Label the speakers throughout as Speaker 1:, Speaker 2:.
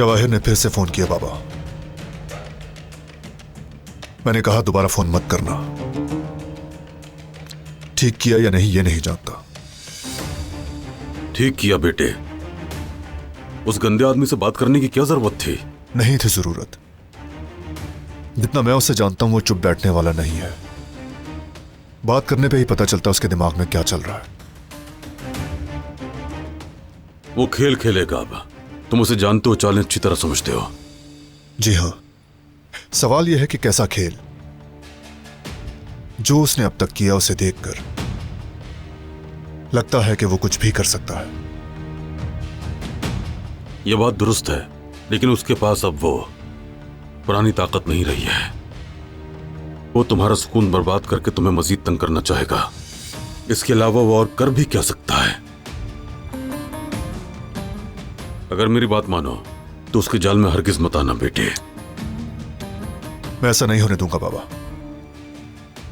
Speaker 1: जवाहिर ने फिर से फोन किया बाबा। मैंने कहा दोबारा फोन मत करना। ठीक किया या नहीं ये नहीं जानता।
Speaker 2: ठीक किया बेटे। उस गंदे आदमी से बात करने की क्या जरूरत थी?
Speaker 1: नहीं थी जरूरत। जितना मैं उसे जानता हूं वो चुप बैठने वाला नहीं है। बात करने पे ही पता चलता उसके दिमाग में क्या चल रहा है।
Speaker 2: वो खेल खेलेगा अब। तुम उसे जानते हो, चालें अच्छी तरह समझते हो।
Speaker 1: जी हां, सवाल यह है कि कैसा खेल। जो उसने अब तक किया उसे देखकर लगता है कि वो कुछ भी कर सकता है।
Speaker 2: यह बात दुरुस्त है, लेकिन उसके पास अब वो पुरानी ताकत नहीं रही है। वो तुम्हारा सुकून बर्बाद करके तुम्हें मजीद तंग करना चाहेगा। इसके अलावा वो और कर भी क्या सकता है? अगर मेरी बात मानो तो उसके जाल में हरगिज मत आना बेटे।
Speaker 1: मैं ऐसा नहीं होने दूंगा बाबा,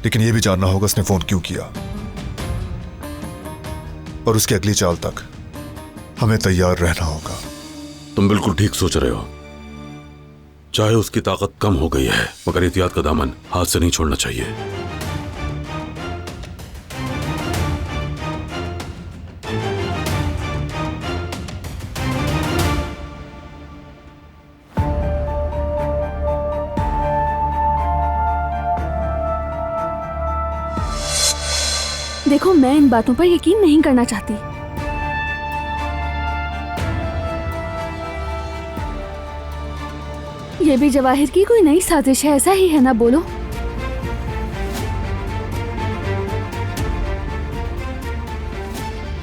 Speaker 1: लेकिन यह भी जानना होगा उसने फोन क्यों किया, और उसकी अगली चाल तक हमें तैयार रहना होगा।
Speaker 2: तुम बिल्कुल ठीक सोच रहे हो। चाहे उसकी ताकत कम हो गई है, मगर एहतियात का दामन हाथ से नहीं छोड़ना चाहिए।
Speaker 3: देखो, मैं इन बातों पर यकीन नहीं करना चाहती। ये भी जवाहिर की कोई नई साजिश है, ऐसा ही है ना? बोलो।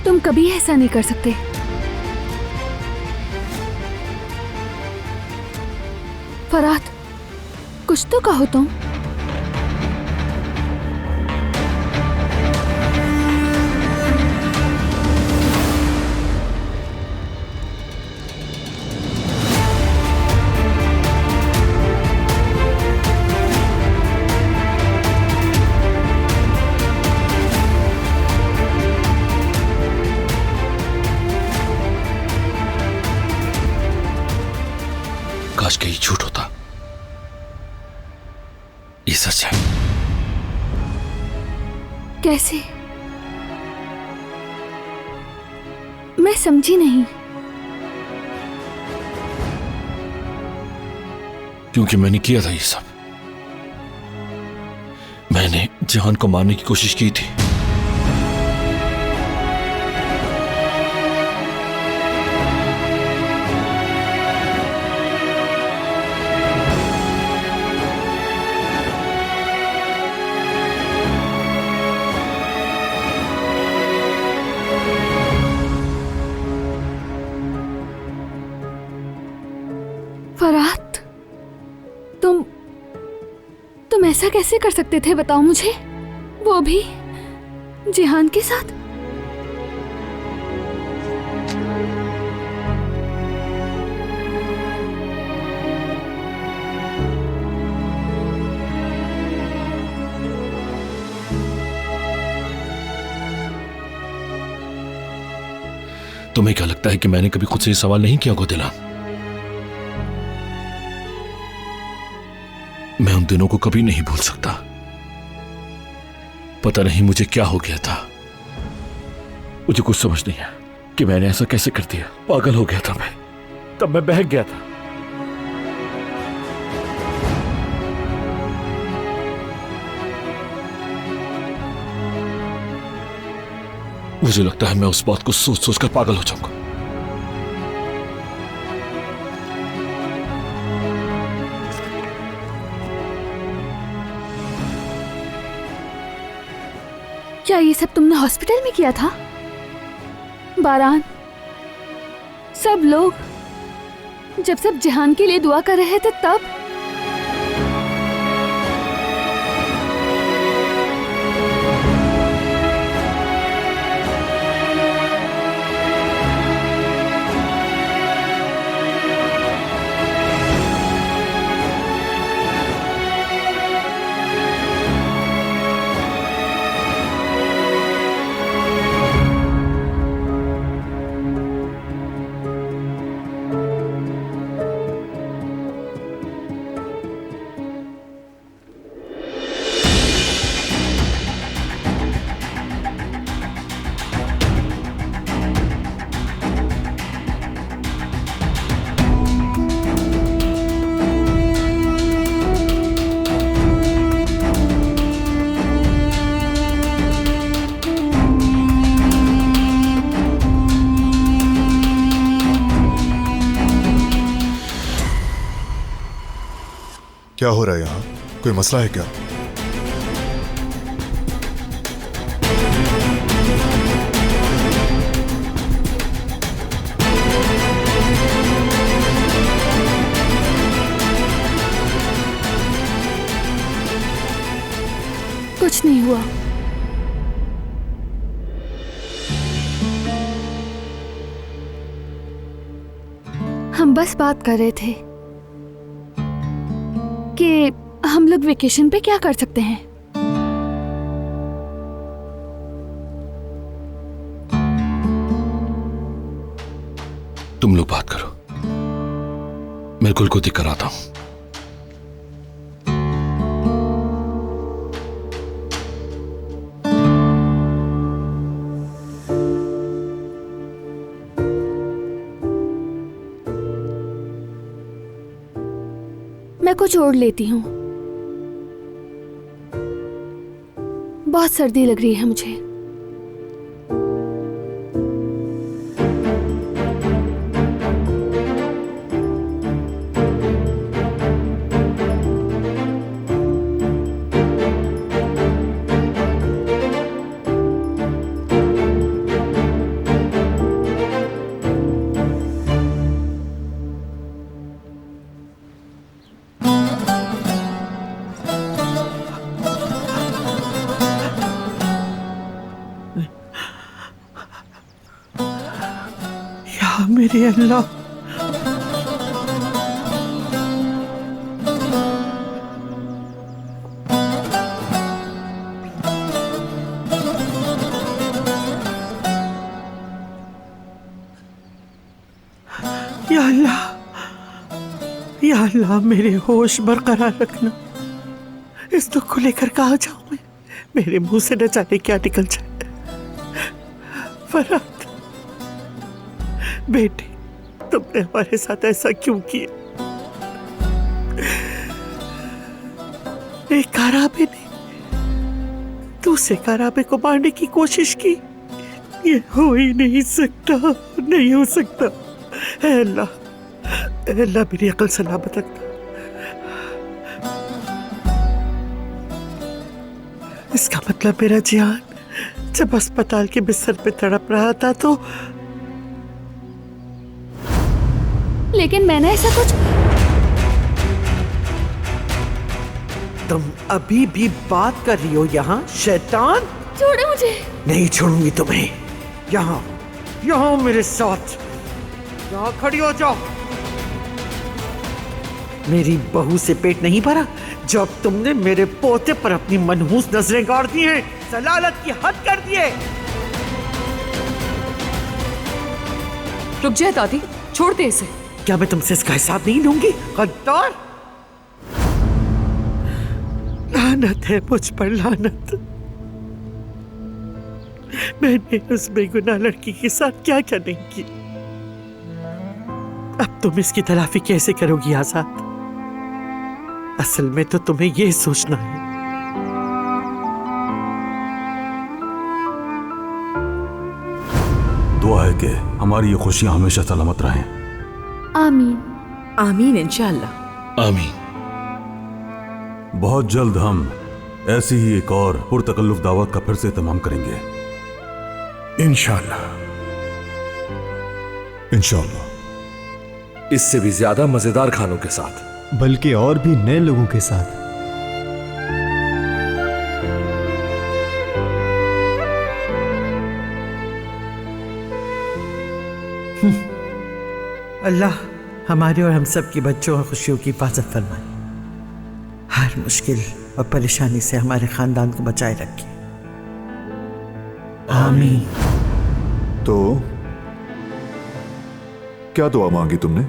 Speaker 3: तुम कभी ऐसा नहीं कर सकते। फरात, कुछ तो कहो तुम।
Speaker 4: काश कहीं झूठ होता। ये सच है।
Speaker 3: कैसे? मैं समझी नहीं।
Speaker 4: क्योंकि मैंने किया था ये सब। मैंने जहान को मारने की कोशिश की थी।
Speaker 3: फरात, तुम ऐसा कैसे कर सकते थे? बताओ मुझे, वो भी जिहान के साथ।
Speaker 4: तुम्हें क्या लगता है कि मैंने कभी खुद से ये सवाल नहीं किया गोदिलान? मैं उन दिनों को कभी नहीं भूल सकता। पता नहीं मुझे क्या हो गया था। मुझे कुछ समझ नहीं आया कि मैंने ऐसा कैसे कर दिया। पागल हो गया था मैं। तब मैं बहक गया था। मुझे लगता है मैं उस बात को सोच सोच कर पागल हो जाऊंगा।
Speaker 3: क्या ये सब तुमने हॉस्पिटल में किया था? बारान, सब लोग जब सब जिहान के लिए दुआ कर रहे थे तब?
Speaker 1: क्या हो रहा है यहाँ? कोई मसला है क्या?
Speaker 3: कुछ नहीं हुआ। हम बस बात कर रहे थे कि हम लोग वेकेशन पे क्या कर सकते हैं।
Speaker 4: तुम लोग बात करो, मैं कुल को दिक्कत आता हूं।
Speaker 3: मैं कुछ ओढ़ लेती हूँ, बहुत सर्दी लग रही है मुझे।
Speaker 5: मेरे अल्लाह, या अल्लाह, या अल्लाह मेरे होश बरकरार रखना। इस दुख को लेकर कहाँ जाऊं मैं? मेरे मुंह से न जाने क्या निकल जाए। फरहत बेटे, तुमने हमारे साथ ऐसा क्यों किया? एक काराबे ने दूसरे काराबे को मारने की कोशिश की। ये हो ही नहीं सकता, नहीं हो सकता। ऐ अल्लाह, ऐ अल्लाह मेरी अकल सलामत रखना। इसका मतलब मेरा जियान जब अस्पताल के बिस्तर पे तड़प रहा था तो
Speaker 3: लेकिन मैंने ऐसा कुछ।
Speaker 5: तुम अभी भी बात कर रही हो यहाँ, शैतान?
Speaker 3: छोड़ो मुझे।
Speaker 5: नहीं छोड़ूंगी तुम्हें। यहाँ यहाँ मेरे साथ, यहाँ खड़ी हो जाओ। मेरी बहू से पेट नहीं भरा जब तुमने मेरे पोते पर अपनी मनहूस नजरें गाड़ दी हैं, जलालत की हद कर दिए।
Speaker 6: रुक जाए दादी, छोड़ दे इसे।
Speaker 5: क्या मैं तुमसे इसका हिसाब नहीं लूंगी? गद्दार! लानत है मुझ पर, लानत। मैंने उस बेगुनाह लड़की के साथ क्या क्या नहीं किया। अब तुम इसकी तलाफी कैसे करोगी आजाद? असल में तो तुम्हें यह सोचना है
Speaker 2: दुआ है कि हमारी ये खुशियां हमेशा सलामत रहें।
Speaker 3: आमीन।
Speaker 6: आमीन इंशाअल्लाह।
Speaker 4: आमीन।
Speaker 2: बहुत जल्द हम ऐसी ही एक और पुरतकल्लुफ दावत का फिर से इत्माम करेंगे
Speaker 1: इंशाअल्लाह। इंशाअल्लाह।
Speaker 7: इससे भी ज्यादा मजेदार खानों के साथ,
Speaker 8: बल्कि और भी नए लोगों के साथ।
Speaker 5: अल्लाह हमारे और हम सब के बच्चों और खुशियों की हिफाजत फरमाए। हर मुश्किल और परेशानी से हमारे खानदान को बचाए रखे। आमीन।
Speaker 1: तो क्या दुआ मांगी तुमने?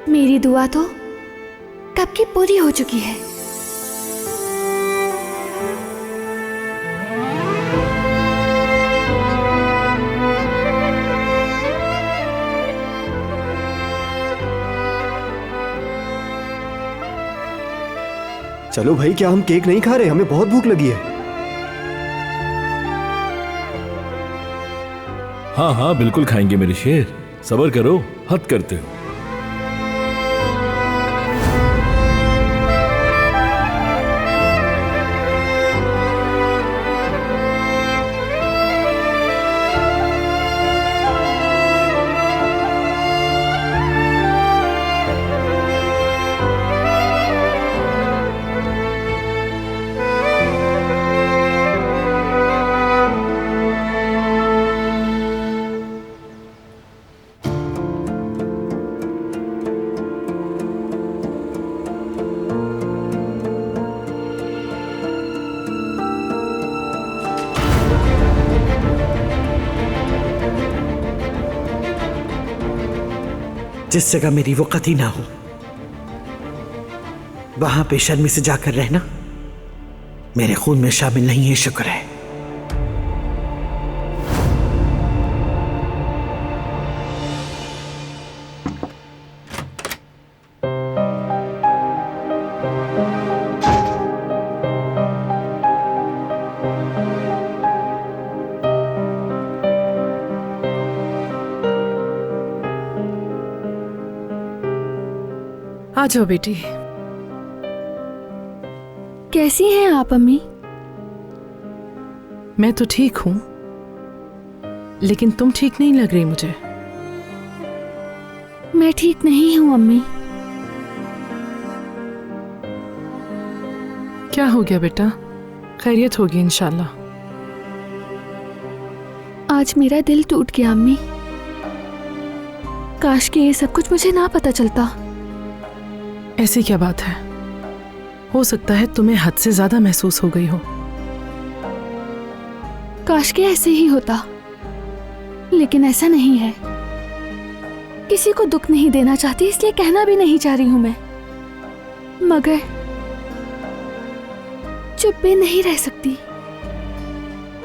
Speaker 3: मेरी दुआ तो कब की पूरी हो चुकी है।
Speaker 8: चलो भाई, क्या हम केक नहीं खा रहे? हमें बहुत भूख लगी है।
Speaker 4: हाँ हाँ बिल्कुल खाएंगे मेरे शेर, सब्र करो, हद करते हो।
Speaker 5: जिस जगह मेरी वो कती ना हो, वहां पे शर्मी से जाकर रहना मेरे खून में शामिल नहीं है। शुक्र है।
Speaker 6: आ जाओ बेटी।
Speaker 3: कैसी हैं आप अम्मी?
Speaker 6: मैं तो ठीक हूं, लेकिन तुम ठीक नहीं लग रही मुझे।
Speaker 3: मैं ठीक नहीं हूँ अम्मी।
Speaker 6: क्या हो गया बेटा? खैरियत होगी इंशाल्लाह।
Speaker 3: आज मेरा दिल टूट गया अम्मी। काश कि ये सब कुछ मुझे ना पता चलता।
Speaker 6: ऐसी क्या बात है? हो सकता है तुम्हें हद से ज्यादा महसूस हो गई हो।
Speaker 3: काश कि ऐसे ही होता, लेकिन ऐसा नहीं है। किसी को दुख नहीं देना चाहती, इसलिए कहना भी नहीं चाह रही हूं मैं, मगर चुप भी नहीं रह सकती।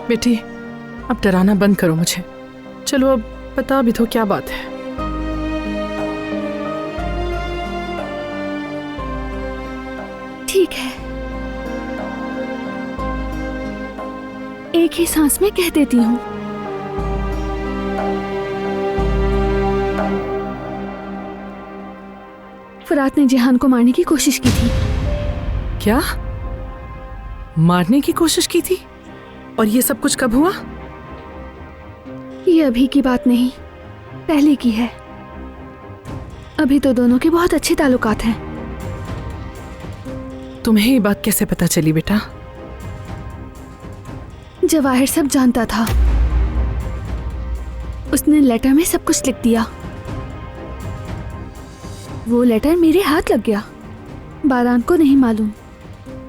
Speaker 6: बेटी अब डराना बंद करो मुझे। चलो अब बता भी दो क्या बात है।
Speaker 3: ठीक है, एक ही सांस में कह देती हूँ। फरात ने जिहान को मारने की कोशिश की थी।
Speaker 6: क्या? मारने की कोशिश की थी? और ये सब कुछ कब हुआ?
Speaker 3: ये अभी की बात नहीं, पहले की है। अभी तो दोनों के बहुत अच्छे ताल्लुकात हैं।
Speaker 6: तुम्हें ये बात कैसे पता चली बेटा?
Speaker 3: जवाहिर सब जानता था। उसने लेटर में सब कुछ लिख दिया। वो लेटर मेरे हाथ लग गया। बारान को नहीं मालूम,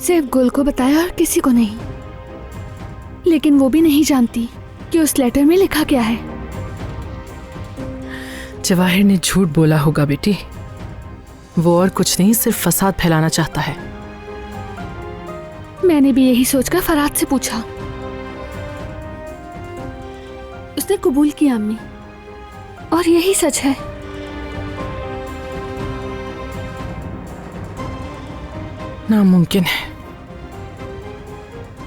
Speaker 3: सिर्फ गुल को बताया और किसी को नहीं। लेकिन वो भी नहीं जानती कि उस लेटर में लिखा क्या है।
Speaker 6: जवाहिर ने झूठ बोला होगा बेटी। वो और कुछ नहीं, सिर्फ फसाद फैलाना चाहता है।
Speaker 3: मैंने भी यही सोचकर फरात से पूछा। उसने कबूल किया अम्मी, और यही सच है।
Speaker 6: नामुमकिन है।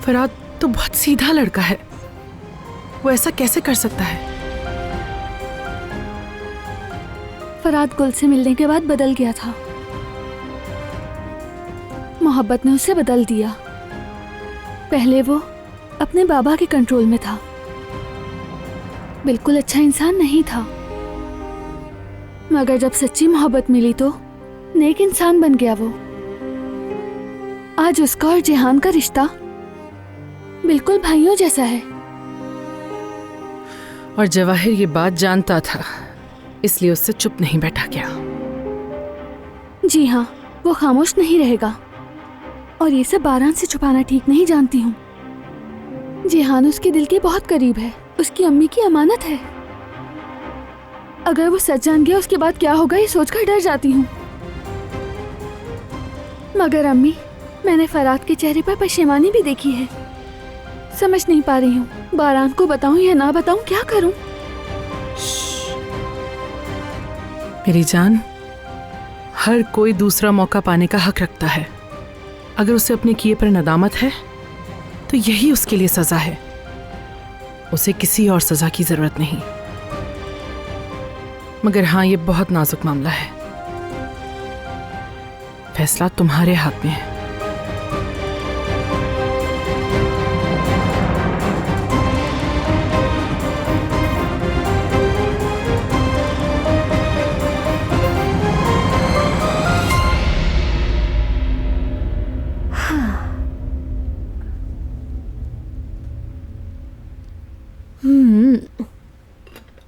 Speaker 6: फरात तो बहुत सीधा लड़का है, वो ऐसा कैसे कर सकता है?
Speaker 3: फरात गुल से मिलने के बाद बदल गया था। मोहब्बत ने उसे बदल दिया। पहले वो अपने बाबा के कंट्रोल में था, बिल्कुल अच्छा इंसान नहीं था। मगर जब सच्ची मोहब्बत मिली तो नेक इंसान बन गया वो। आज उसका और जिहान का रिश्ता बिल्कुल भाइयों जैसा है।
Speaker 6: और जवाहिर ये बात जानता था, इसलिए उससे चुप नहीं बैठा गया।
Speaker 3: जी हाँ, वो खामोश नहीं रहेगा। और ये सब बारान से छुपाना ठीक नहीं, जानती हूँ। जिहान उसके दिल के बहुत करीब है, उसकी अम्मी की अमानत है। अगर वो सच जान गया, उसके बाद क्या होगा ये सोचकर डर जाती हूँ। मगर अम्मी, मैंने फरात के चेहरे पर पशेमानी भी देखी है। समझ नहीं पा रही हूँ, बारान को बताऊं या ना बताऊं, क्या करूं?
Speaker 6: मेरी जान, हर कोई दूसरा मौका पाने का हक रखता है। अगर उसे अपने किए पर नदामत है तो यही उसके लिए सजा है। उसे किसी और सजा की जरूरत नहीं। मगर हाँ, ये बहुत नाजुक मामला है। फैसला तुम्हारे हाथ में है।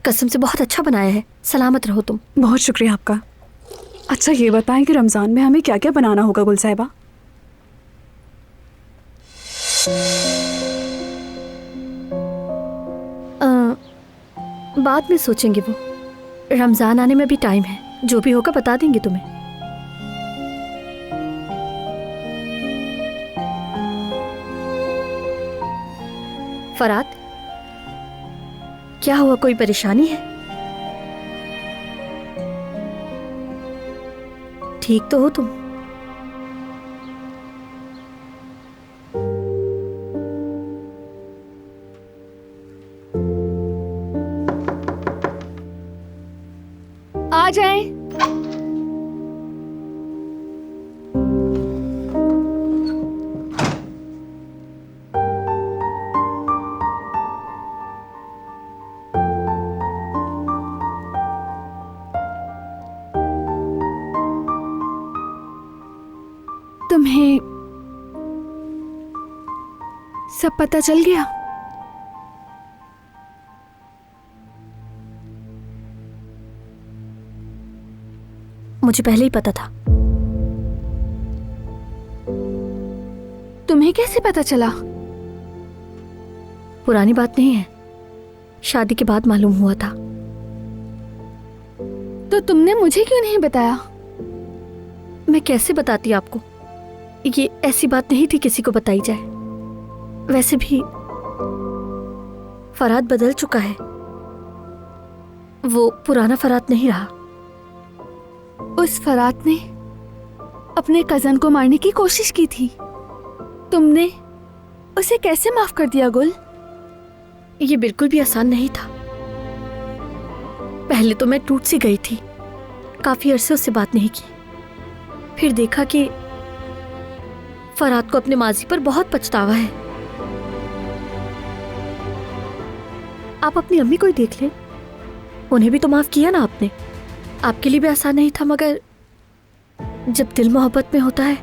Speaker 9: कसम से बहुत अच्छा बनाया है। सलामत रहो तुम।
Speaker 10: बहुत शुक्रिया आपका। अच्छा ये बताएं कि रमज़ान में हमें क्या क्या बनाना होगा गुल साहिबा?
Speaker 9: बाद में सोचेंगे, वो रमज़ान आने में भी टाइम है। जो भी होगा बता देंगे तुम्हें। फरात, क्या हुआ? कोई परेशानी है? ठीक तो हो तुम?
Speaker 3: आ जाएं। तुम्हें सब पता चल गया?
Speaker 9: मुझे पहले ही पता था।
Speaker 3: तुम्हें कैसे पता चला?
Speaker 9: पुरानी बात नहीं है, शादी के बाद मालूम हुआ था।
Speaker 3: तो तुमने मुझे क्यों नहीं बताया?
Speaker 9: मैं कैसे बताती आपको? ये ऐसी बात नहीं थी किसी को बताई जाए। वैसे भी फरात बदल चुका है, वो पुराना फरात नहीं रहा।
Speaker 3: उस फरात ने अपने कजन को मारने की कोशिश की थी। तुमने उसे कैसे माफ कर दिया गुल?
Speaker 9: ये बिल्कुल भी आसान नहीं था। पहले तो मैं टूट सी गई थी, काफी अरसे उससे बात नहीं की। फिर देखा कि फरात को अपने माजी पर बहुत पछतावा है। आप अपनी अम्मी को ही देख लें, उन्हें भी तो माफ किया ना आपने। आपके लिए भी आसान नहीं था, मगर जब दिल मोहब्बत में होता है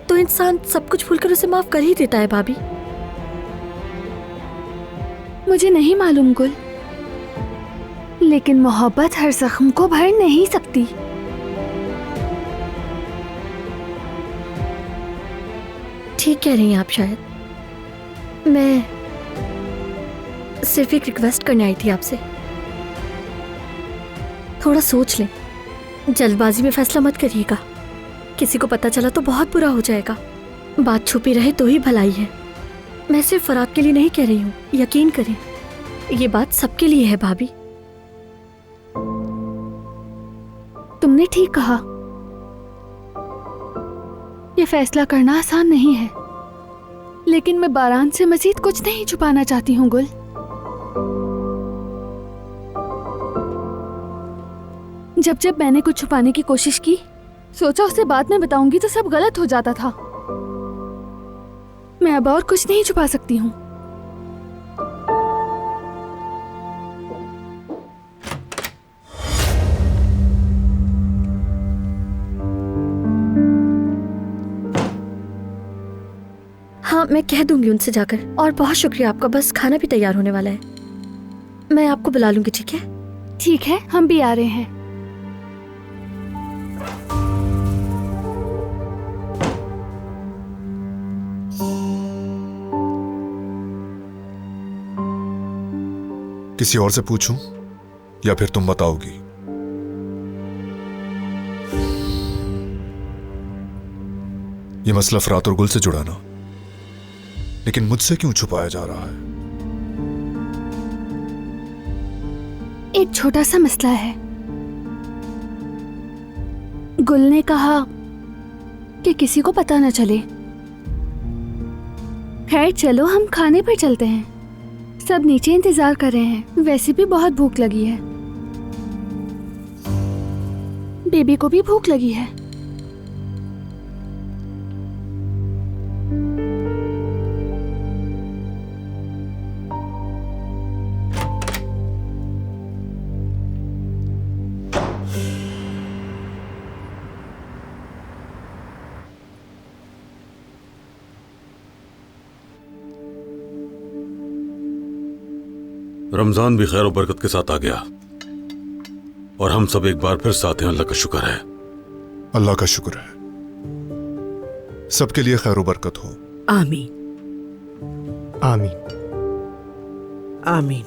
Speaker 9: तो इंसान सब कुछ भूलकर उसे माफ कर ही देता है भाभी।
Speaker 3: मुझे नहीं मालूम गुल, लेकिन मोहब्बत हर जख्म को भर नहीं सकती।
Speaker 9: ठीक कह रही हैं आप। शायद मैं सिर्फ एक रिक्वेस्ट करने आई थी आपसे। थोड़ा सोच लें, जल्दबाजी में फैसला मत करिएगा। किसी को पता चला तो बहुत बुरा हो जाएगा। बात छुपी रहे तो ही भलाई है। मैं सिर्फ फरात के लिए नहीं कह रही हूँ, यकीन करें, ये बात सबके लिए है भाभी।
Speaker 3: तुमने ठीक कहा, ये फैसला करना आसान नहीं है, लेकिन मैं बारान से मजीद कुछ नहीं छुपाना चाहती हूँ गुल। जब मैंने कुछ छुपाने की कोशिश की, सोचा उसे बाद में बताऊंगी तो सब गलत हो जाता था। मैं अब और कुछ नहीं छुपा सकती हूँ।
Speaker 9: हाँ, मैं कह दूंगी उनसे जाकर। और बहुत शुक्रिया आपका। बस खाना भी तैयार होने वाला है, मैं आपको बुला लूंगी। ठीक है?
Speaker 3: ठीक है, हम भी आ रहे हैं।
Speaker 1: किसी और से पूछूं या फिर तुम बताओगी? ये मसला फरात और गुल से जुड़ा ना, लेकिन मुझसे क्यों छुपाया जा रहा है?
Speaker 3: एक छोटा सा मसला है। गुल ने कहा कि किसी को पता न चले। खैर चलो, हम खाने पर चलते हैं। सब नीचे इंतजार कर रहे हैं। वैसे भी बहुत भूख लगी है, बेबी को भी भूख लगी है।
Speaker 2: रमजान भी खैर और बरकत के साथ आ गया और हम सब एक बार फिर साथ हैं। अल्लाह का शुक्र है।
Speaker 1: अल्लाह का शुक्र है। सबके लिए खैर और बरकत हो।
Speaker 5: आमीन
Speaker 8: आमीन
Speaker 5: आमीन।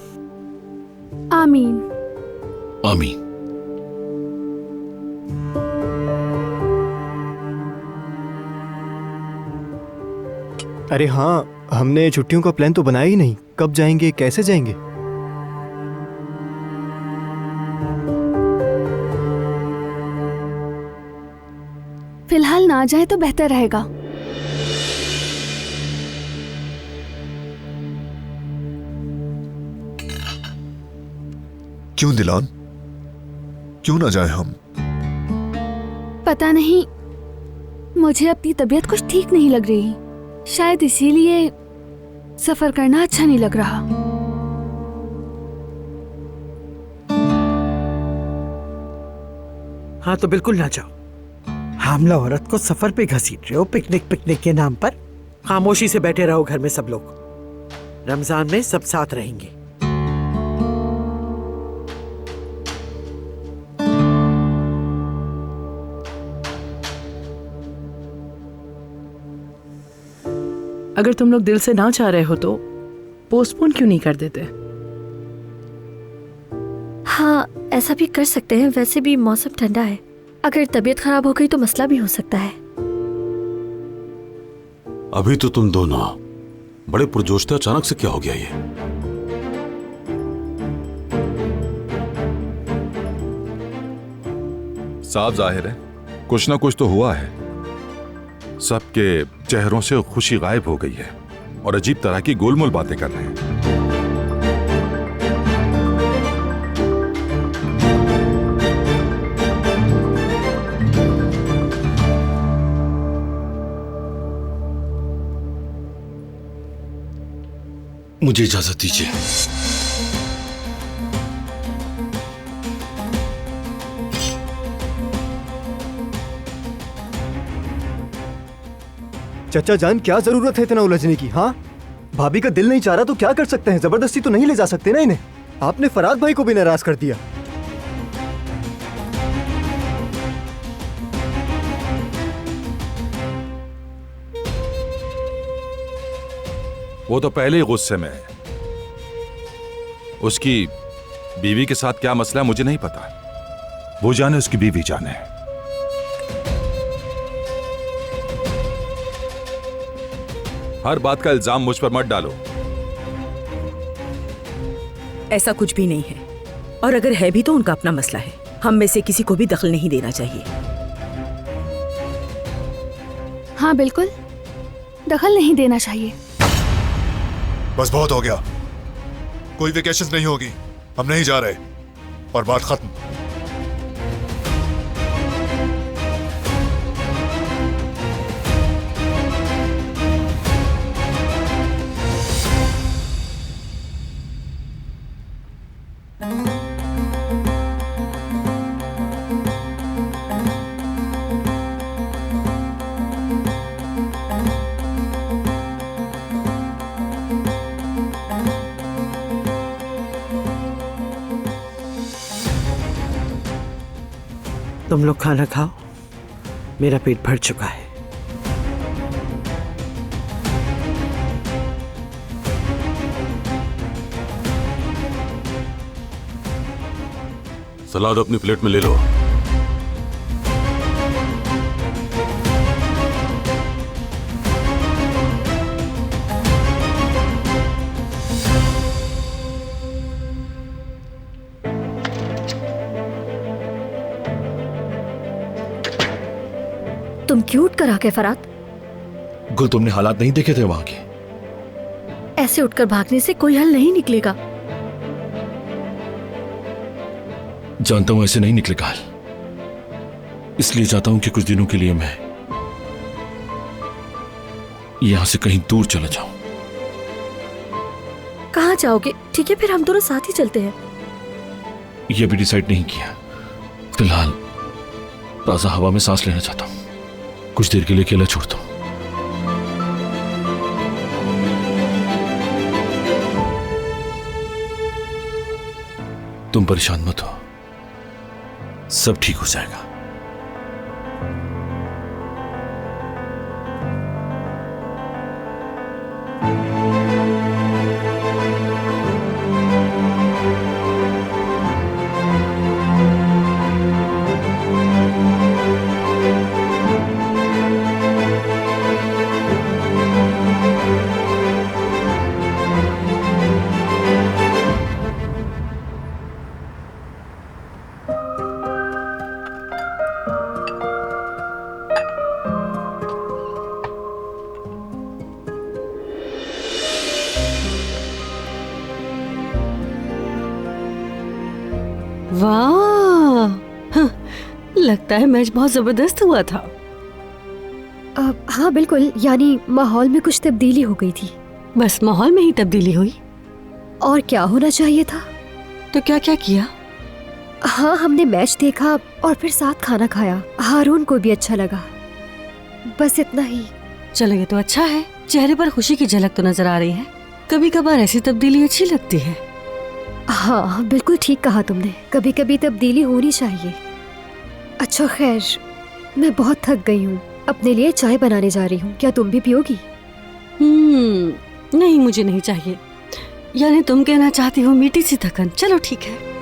Speaker 3: आमीन।
Speaker 4: आमीन।
Speaker 8: अरे हाँ, हमने छुट्टियों का प्लान तो बनाया ही नहीं। कब जाएंगे, कैसे जाएंगे?
Speaker 3: फिलहाल ना जाए तो बेहतर रहेगा।
Speaker 1: क्यों दिलान, क्यों ना जाए हम?
Speaker 3: पता नहीं, मुझे अपनी तबीयत कुछ ठीक नहीं लग रही। शायद इसीलिए सफर करना अच्छा नहीं लग रहा।
Speaker 5: हाँ तो बिल्कुल ना जाओ। हामला औरत को सफर पे घसीट रहे हो पिकनिक के नाम पर। खामोशी से बैठे रहो घर में सब लोग। रमजान में सब साथ रहेंगे।
Speaker 6: अगर तुम लोग दिल से ना चाह रहे हो तो पोस्टपोन क्यों नहीं कर देते?
Speaker 9: हाँ, ऐसा भी कर सकते हैं। वैसे भी मौसम ठंडा है। अगर तबीयत खराब हो गई तो मसला भी हो सकता है।
Speaker 2: अभी तो तुम दोनों बड़े पुरजोश थे, अचानक से क्या हो गया ये?
Speaker 11: साफ जाहिर है कुछ ना कुछ तो हुआ है। सबके चेहरों से खुशी गायब हो गई है और अजीब तरह की गोलमोल बातें कर रहे हैं।
Speaker 4: मुझे इजाजत दीजिए।
Speaker 8: चचा जान, क्या जरूरत है इतना उलझने की? हाँ, भाभी का दिल नहीं चाह रहा तो क्या कर सकते हैं? जबरदस्ती तो नहीं ले जा सकते ना इन्हें। आपने फराद भाई को भी नाराज कर दिया।
Speaker 11: वो तो पहले ही गुस्से में है। उसकी बीवी के साथ क्या मसला है मुझे नहीं पता। वो जाने, उसकी बीवी जाने। हर बात का इल्जाम मुझ पर मत डालो।
Speaker 12: ऐसा कुछ भी नहीं है, और अगर है भी तो उनका अपना मसला है। हम में से किसी को भी दखल नहीं देना चाहिए।
Speaker 3: हाँ बिल्कुल, दखल नहीं देना चाहिए।
Speaker 1: बस बहुत हो गया। कोई वेकेशन नहीं होगी, हम नहीं जा रहे और बात खत्म।
Speaker 5: तुम लोग खाना खाओ, मेरा पेट भर चुका है।
Speaker 2: सलाद अपनी प्लेट में ले लो।
Speaker 9: तुम क्यों उठ कर आ गए फराद?
Speaker 4: गुल, तुमने हालात नहीं देखे थे वहां के?
Speaker 9: ऐसे उठकर भागने से कोई हल नहीं निकलेगा।
Speaker 4: जानता हूं ऐसे नहीं निकलेगा हल, इसलिए चाहता हूं कि कुछ दिनों के लिए मैं यहां से कहीं दूर चला जाऊं।
Speaker 9: कहाँ जाओगे? ठीक है, फिर हम दोनों साथ ही चलते हैं।
Speaker 4: यह भी डिसाइड नहीं किया। फिलहाल ताजा हवा में सांस लेना चाहता हूं। कुछ देर के लिए अकेला छोड़ दो। तुम परेशान मत हो, सब ठीक हो जाएगा।
Speaker 13: वाह, हाँ, लगता है मैच बहुत जबरदस्त हुआ था।
Speaker 9: हाँ बिल्कुल, यानी माहौल में कुछ तब्दीली हो गई थी।
Speaker 13: बस माहौल में ही तब्दीली हुई?
Speaker 9: और क्या होना चाहिए था?
Speaker 13: तो क्या क्या किया?
Speaker 9: हाँ, हमने मैच देखा और फिर साथ खाना खाया। हारून को भी अच्छा लगा, बस इतना ही।
Speaker 13: चलो ये तो अच्छा है, चेहरे पर खुशी की झलक तो नजर आ रही है। कभी कभार ऐसी तब्दीली अच्छी लगती है।
Speaker 9: हाँ बिल्कुल ठीक कहा तुमने, कभी कभी तब्दीली होनी चाहिए। अच्छा खैर, मैं बहुत थक गई हूँ, अपने लिए चाय बनाने जा रही हूँ। क्या तुम भी पियोगी?
Speaker 13: नहीं, मुझे नहीं चाहिए। यानी तुम कहना चाहती हो मीठी सी थकन। चलो ठीक है।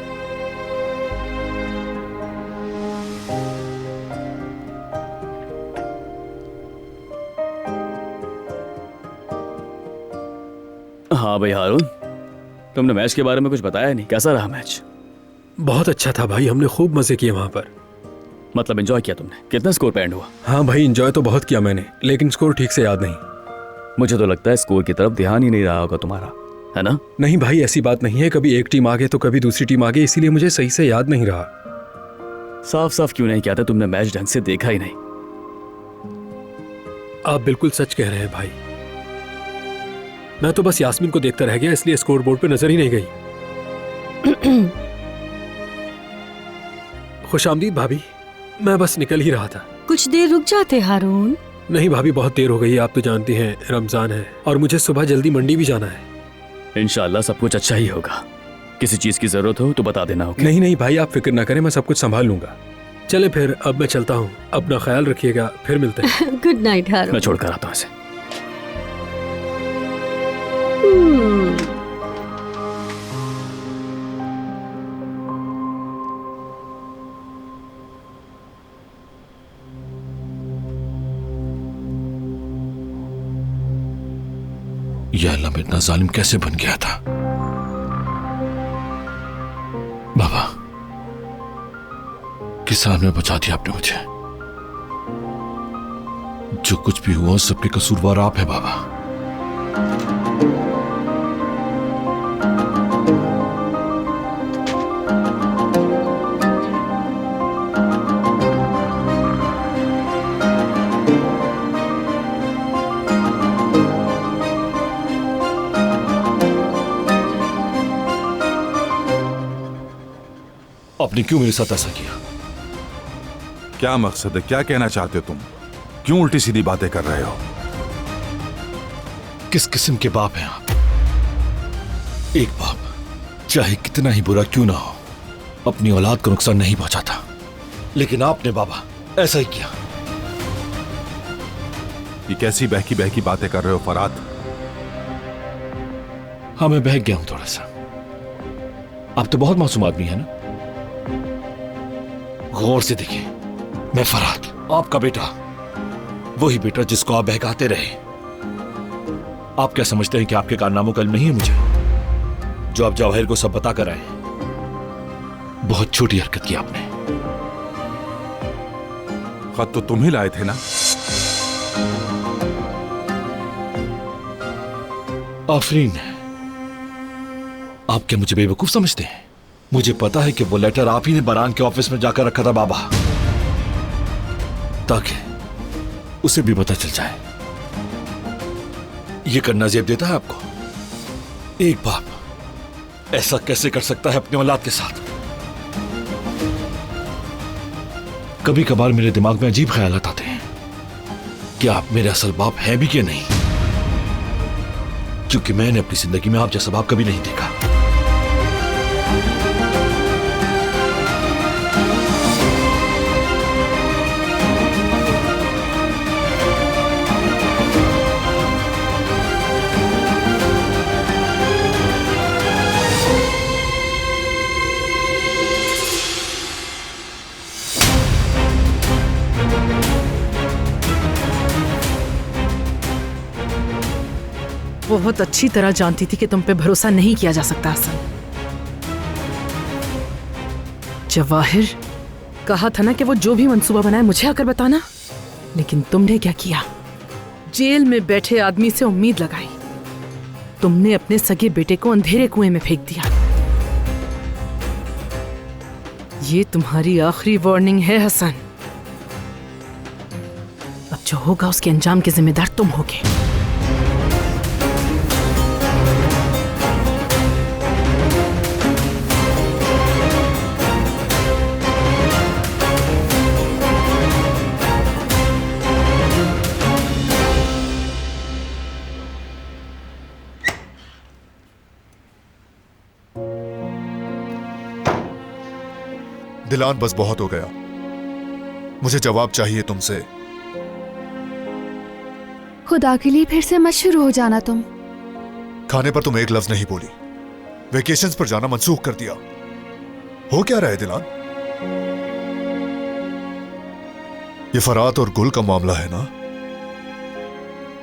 Speaker 14: हाँ भाई हारून, तुमने मैच के बारे में कुछ बताया नहीं। कैसा रहा मैच?
Speaker 15: बहुत अच्छा था भाई, हमने खूब मजे किए वहाँ पर।
Speaker 14: मतलब एंजॉय किया तुमने? कितना स्कोर पे एंड हुआ?
Speaker 15: हाँ भाई, एंजॉय तो बहुत किया मैंने, लेकिन स्कोर ठीक से याद नहीं।
Speaker 14: मुझे तो लगता है स्कोर की तरफ ध्यान ही नहीं रहा होगा तुम्हारा, है ना?
Speaker 15: नहीं भाई, ऐसी बात नहीं है। कभी एक टीम आगे तो कभी दूसरी टीम आगे, इसीलिए मुझे सही से याद नहीं रहा।
Speaker 14: साफ साफ क्यों नहीं कहते तुमने मैच ढंग से देखा ही नहीं?
Speaker 15: आप बिल्कुल सच कह रहे हैं भाई, मैं तो बस यास्मीन को देखता रह गया, इसलिए स्कोर बोर्ड पे नजर ही नहीं गई। खुशामदीद भाभी, मैं बस निकल ही रहा था।
Speaker 13: कुछ देर रुक जाते हारून।
Speaker 15: नहीं भाभी, बहुत देर हो गई, आप तो जानती हैं रमजान है और मुझे सुबह जल्दी मंडी भी जाना है।
Speaker 14: इंशाल्लाह सब कुछ अच्छा ही होगा। किसी चीज की जरूरत हो तो बता देना। ओके?
Speaker 15: नहीं भाई, आप फिक्र ना करें, मैं सब कुछ संभाल लूंगा। चले फिर, अब मैं चलता हूँ, अपना ख्याल रखिएगा, फिर मिलते हैं।
Speaker 13: गुड नाइट हारून।
Speaker 14: मैं छोड़कर आता हूँ इसे।
Speaker 4: यह अल्लाह में इतना जालिम कैसे बन गया था? बाबा, किसान में बचा दिया आपने मुझे। जो कुछ भी हुआ सबके कसूरवार आप है बाबा। आपने क्यों मेरे साथ ऐसा किया?
Speaker 11: क्या मकसद है? क्या कहना चाहते हो तुम? क्यों उल्टी सीधी बातें कर रहे हो?
Speaker 4: किस किस्म के बाप हैं आप? एक बाप चाहे कितना ही बुरा क्यों ना हो, अपनी औलाद को नुकसान नहीं पहुंचाता, लेकिन आपने बाबा ऐसा ही किया।
Speaker 11: ये कैसी बहकी बहकी बातें कर रहे हो फरात?
Speaker 4: हाँ, मैं बहक गया हूं थोड़ा सा। आप तो बहुत मासूम आदमी है ना। गौर से देखिए, मैं फरात, आपका बेटा, वही बेटा जिसको आप बहकाते रहे। आप क्या समझते हैं कि आपके कारनामों का इल्म नहीं है मुझे, जो आप जवाहिर को सब बता कर आए? बहुत छोटी हरकत की आपने।
Speaker 11: खत तो तुम ही लाए थे ना?
Speaker 4: आफरीन, आप क्या मुझे बेवकूफ समझते हैं? मुझे पता है कि वो लेटर आप ही ने बरान के ऑफिस में जाकर रखा था बाबा, ताकि उसे भी पता चल जाए। ये करना जेब देता है आपको? एक बाप ऐसा कैसे कर सकता है अपने औलाद के साथ? कभी कभार मेरे दिमाग में अजीब ख्यालात आते हैं कि आप मेरे असल बाप हैं भी कि नहीं, क्योंकि मैंने अपनी जिंदगी में आप जैसा बाप कभी नहीं देखा।
Speaker 6: बहुत अच्छी तरह जानती थी कि तुम पे भरोसा नहीं किया जा सकता हसन। जवाहिर, कहा था ना कि वो जो भी मंसूबा बनाए मुझे आकर बताना, लेकिन तुमने क्या किया? जेल में बैठे आदमी से उम्मीद लगाई। तुमने अपने सगे बेटे को अंधेरे कुएं में फेंक दिया। ये तुम्हारी आखिरी वार्निंग है हसन। अब जो होगा उसके अंजाम के जिम्मेदार तुम होगे।
Speaker 1: दिलान, बस बहुत हो गया। मुझे जवाब चाहिए तुमसे।
Speaker 3: खुदा के लिए फिर से मत शुरू हो जाना तुम।
Speaker 1: खाने पर तुम एक लफ्ज नहीं बोली। वेकेशंस पर जाना मंसूख कर दिया। हो क्या रहा है दिलान? ये फरात और गुल का मामला है ना,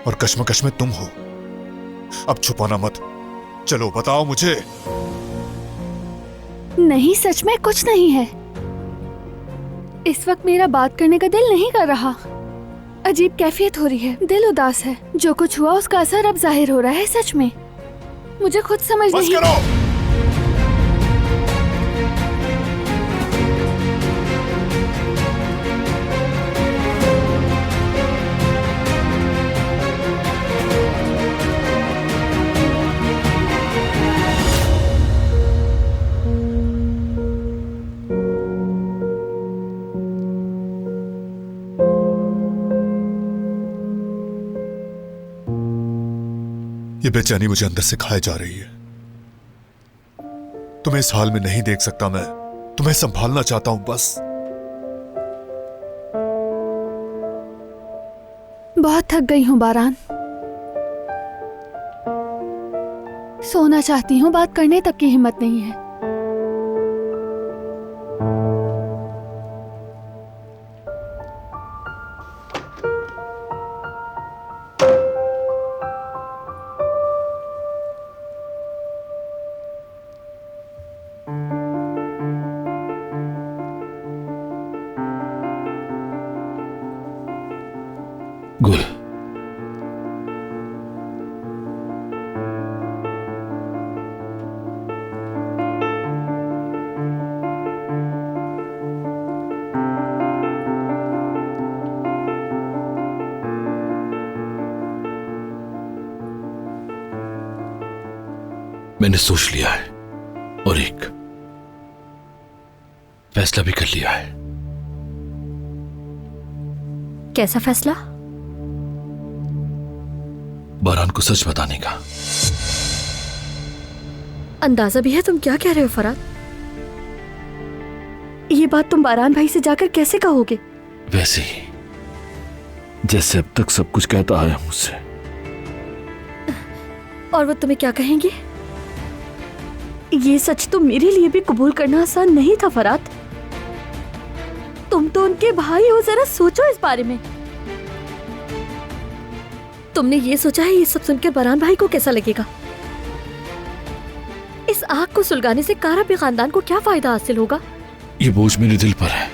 Speaker 1: और कश्मकश में तुम हो। अब छुपाना मत, चलो बताओ मुझे।
Speaker 3: नहीं, सच में कुछ नहीं है। इस वक्त मेरा बात करने का दिल नहीं कर रहा। अजीब कैफियत हो रही है, दिल उदास है। जो कुछ हुआ उसका असर अब जाहिर हो रहा है। सच में मुझे खुद समझ नहीं।
Speaker 1: करो। ये बेचैनी मुझे अंदर से खाए जा रही है। तुम्हें इस हाल में नहीं देख सकता मैं। तुम्हें संभालना चाहता हूं बस।
Speaker 3: बहुत थक गई हूँ बारान। सोना चाहती हूँ, बात करने तक की हिम्मत नहीं है।
Speaker 4: गुल, मैंने सोच लिया है और एक फैसला भी कर लिया है।
Speaker 9: कैसा फैसला?
Speaker 4: बारान को सच बताने का।
Speaker 9: अंदाजा भी है तुम क्या कह रहे हो फराद? ये बात तुम बारान भाई से जाकर कैसे कहोगे?
Speaker 4: वैसे ही जैसे अब तक सब कुछ कहता आया मुझसे।
Speaker 9: और वो तुम्हें क्या कहेंगे? ये सच तो मेरे लिए भी कबूल करना आसान नहीं था फराद। तुम तो उनके भाई हो, जरा सोचो इस बारे में। तुमने ये सोचा है ये सब सुनकर बारान भाई को कैसा लगेगा? इस आग को सुलगाने से कारबी खानदान को क्या फायदा हासिल होगा?
Speaker 4: ये बोझ मेरे दिल पर है।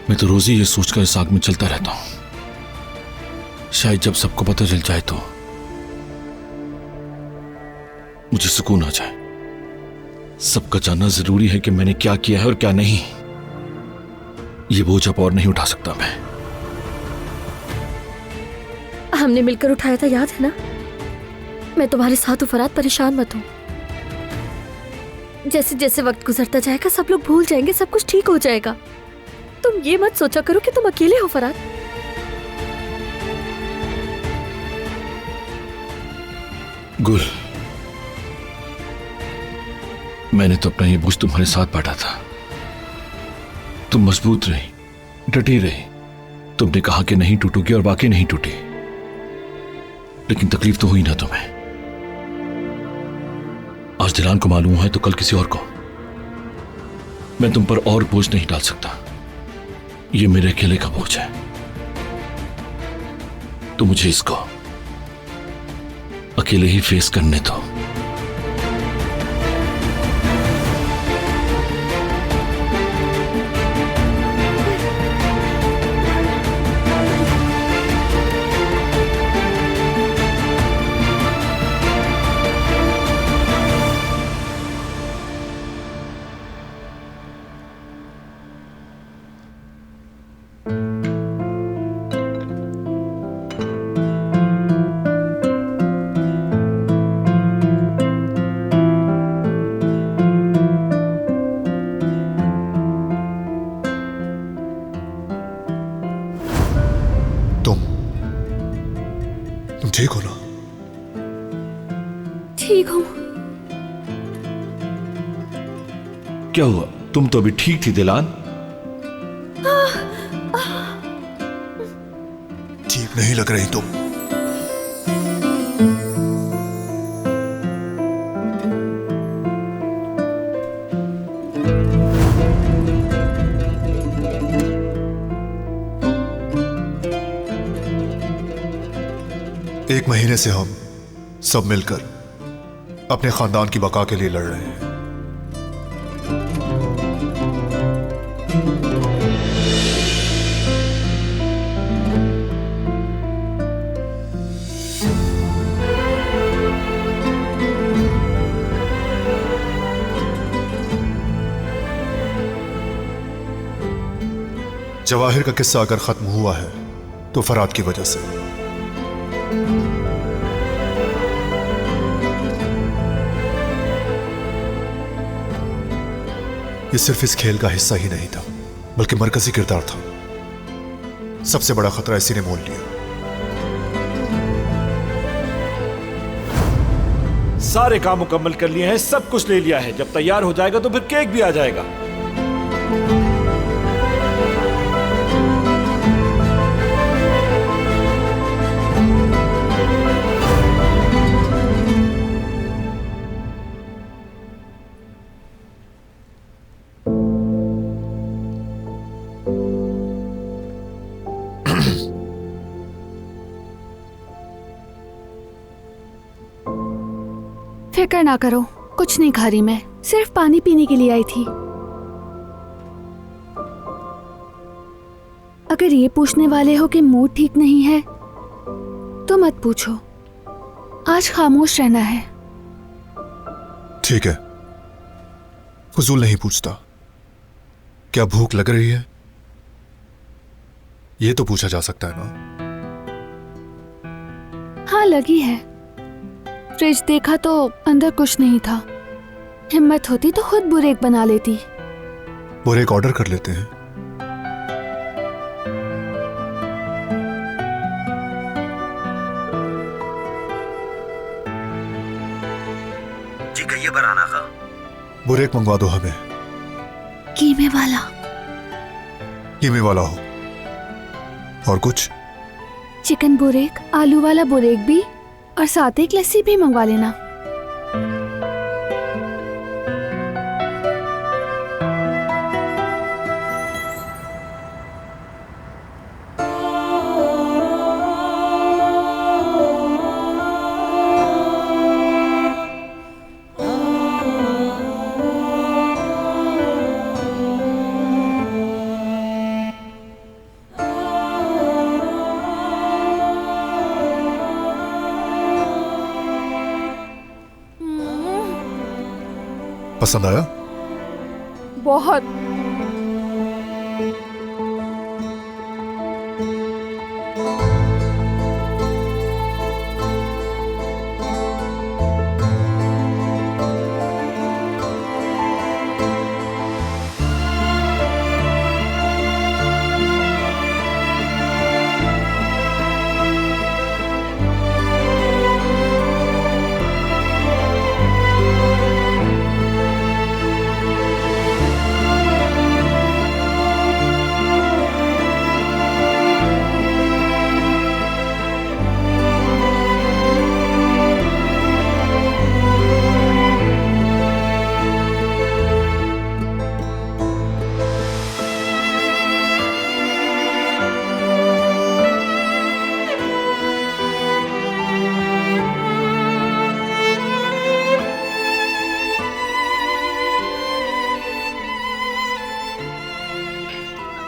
Speaker 4: मैं तो रोज ही ये सोचकर इस आग में चलता रहता हूं। शायद जब सबको पता चल जाए तो मुझे सुकून आ जाए। सबका जानना जरूरी है कि मैंने क्या किया है और क्या नहीं। ये बोझ अब और नहीं उठा सकता मैं।
Speaker 9: हमने मिलकर उठाया था, याद है ना? मैं तुम्हारे साथ हूं फराद, परेशान मत हो। जैसे जैसे वक्त गुजरता जाएगा सब लोग भूल जाएंगे, सब कुछ ठीक हो जाएगा। तुम ये मत सोचा करो कि तुम अकेले हो फराद।
Speaker 4: गुल, मैंने तो अपना ये बोझ तुम्हारे साथ बांटा था। तुम मजबूत रही, डटी रही। तुमने कहा कि नहीं टूटोगी और वाकई नहीं टूटी। लेकिन तकलीफ तो हुई ना तुम्हें। आज दिलान को मालूम है तो कल किसी और को। मैं तुम पर और बोझ नहीं डाल सकता। ये मेरे अकेले का बोझ है। तो मुझे इसको अकेले ही फेस करने दो।
Speaker 3: ठीक हूँ।
Speaker 4: क्या हुआ? तुम तो अभी ठीक थी दिलान।
Speaker 1: ठीक नहीं लग रही तुम। एक महीने से हम सब मिलकर अपने खानदान की बका के लिए लड़ रहे हैं। जवाहिर का किस्सा अगर खत्म हुआ है तो फराद की वजह से। ये सिर्फ इस खेल का हिस्सा ही नहीं था बल्कि मरकजी किरदार था। सबसे बड़ा खतरा इसी ने मोल लिया।
Speaker 4: सारे काम मुकम्मल कर लिए हैं, सब कुछ ले लिया है। जब तैयार हो जाएगा तो फिर केक भी आ जाएगा।
Speaker 3: फिक्र ना करो, कुछ नहीं खा रही मैं, सिर्फ पानी पीने के लिए आई थी। अगर ये पूछने वाले हो कि मूड ठीक नहीं है तो मत पूछो, आज खामोश रहना है।
Speaker 1: ठीक है, फजूल नहीं पूछता। क्या भूख लग रही है? ये तो पूछा जा सकता है ना।
Speaker 3: हाँ लगी है। फ्रिज देखा तो अंदर कुछ नहीं था। हिम्मत होती तो खुद बुरेक बना लेती।
Speaker 1: बुरेक ऑर्डर कर लेते हैं।
Speaker 16: जी कहिए बराना का।
Speaker 1: बुरेक मंगवा दो हमें।
Speaker 3: कीमे वाला।
Speaker 1: कीमे वाला हो। और कुछ?
Speaker 3: चिकन बुरेक, आलू वाला बुरेक भी, और साथ एक लस्सी भी मंगवा लेना।
Speaker 1: पसंद आया?
Speaker 3: बहुत।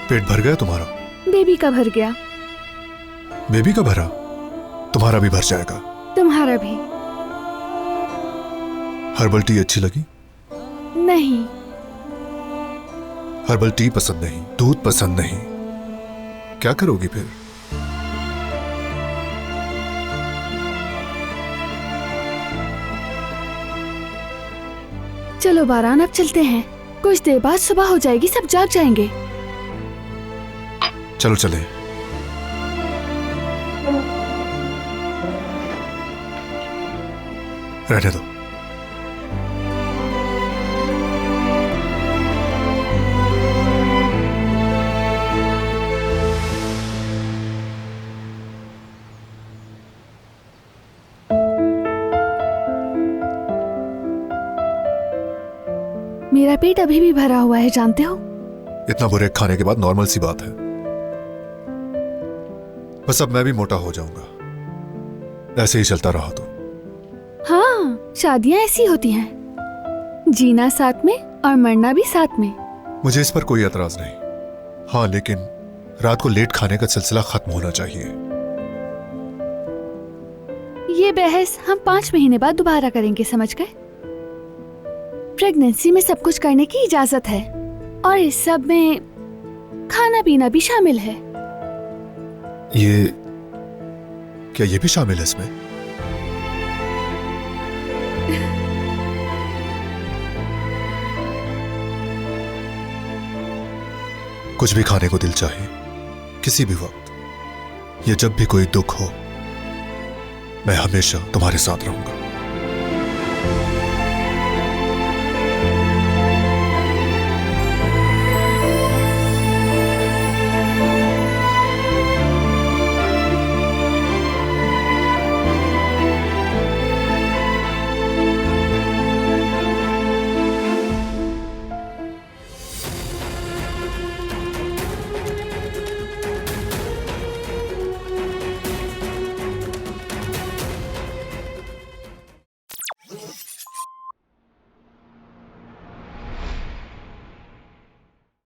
Speaker 1: पेट भर गया तुम्हारा?
Speaker 3: बेबी का भर गया।
Speaker 1: बेबी का भरा? तुम्हारा भी भर जाएगा।
Speaker 3: तुम्हारा भी।
Speaker 1: हर्बल टी अच्छी लगी?
Speaker 3: नहीं।
Speaker 1: हर्बल टी पसंद नहीं, दूध पसंद नहीं, क्या करोगी फिर?
Speaker 3: चलो बारान, अब चलते हैं। कुछ देर बाद सुबह हो जाएगी, सब जाग जाएंगे।
Speaker 1: चलो चले। रहने दो।
Speaker 3: मेरा पेट अभी भी भरा हुआ है, जानते हो।
Speaker 1: इतना बुरे खाने के बाद नॉर्मल सी बात है। बस अब मैं भी मोटा हो जाऊंगा, ऐसे ही चलता रहा तो।
Speaker 3: हाँ, शादियां ऐसी होती हैं, जीना साथ में और मरना भी साथ में।
Speaker 1: मुझे इस पर कोई एतराज नहीं। हाँ, लेकिन रात को लेट खाने का सिलसिला खत्म होना चाहिए।
Speaker 3: ये बहस हम 5 महीने बाद दोबारा करेंगे, समझ गए। प्रेगनेंसी में सब कुछ करने की इजाजत है और इस सब में खाना पीना भी शामिल है।
Speaker 1: ये क्या ये भी शामिल है इसमें? कुछ भी खाने को दिल चाहिए, किसी भी वक्त। ये जब भी कोई दुख हो, मैं हमेशा तुम्हारे साथ रहूंगा।